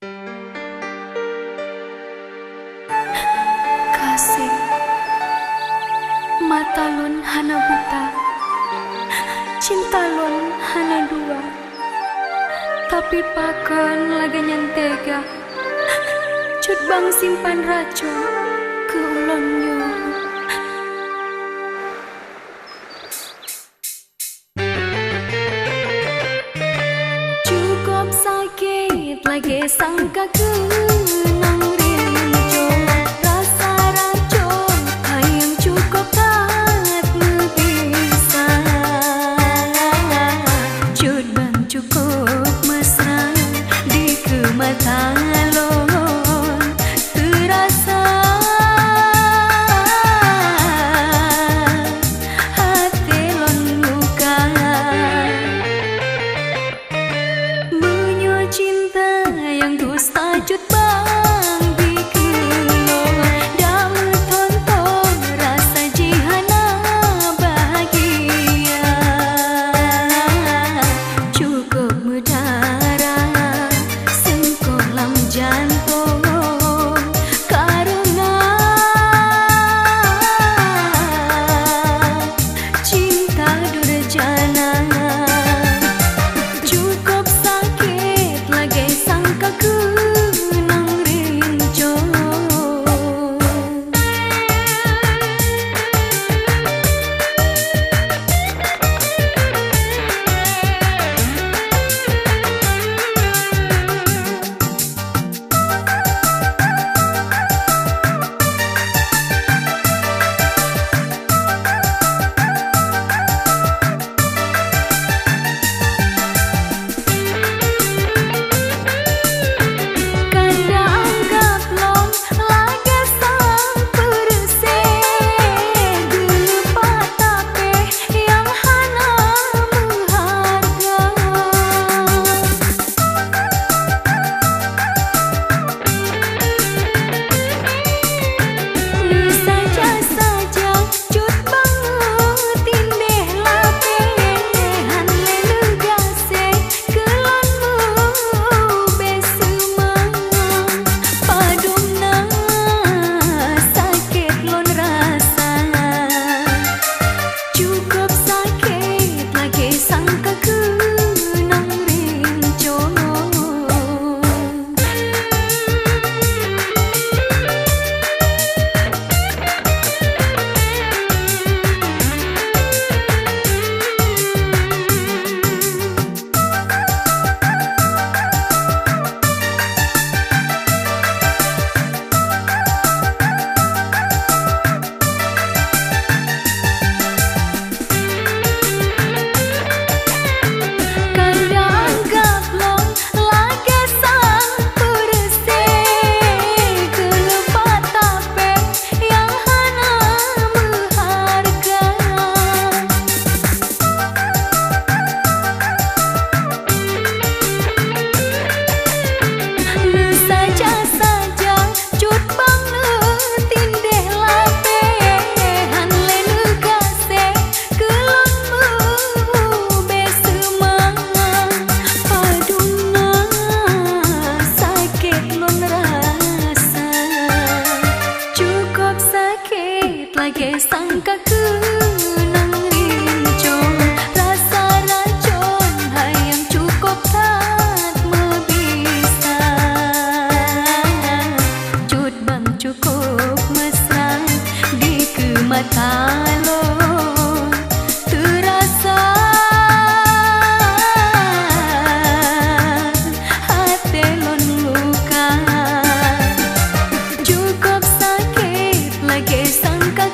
Kasih mata lun hana buta, cinta lun hana dua, tapi pakan lagi nyantega, cut bang simpan racun ke ulonnya. Cukup sakit lagi sangka kenang rindu, rasa racun hayang cukup kat bisa, cut bang cukup mesra di kemata lon terasa hati lon luka, menyua cinta yang dusta cut bang bikin dah tonton rasa jihana bahagia, cukup mudara sengkolam jantung karena cinta durjana. Cukup sakit lagi sangka kenang rindu. Lagi sangka kenang rindu, rasa racun hayang cukup tak bisa, cut bang cukup mesra di kemata lon terasa hati lon luka, cukup sakit lagi sangka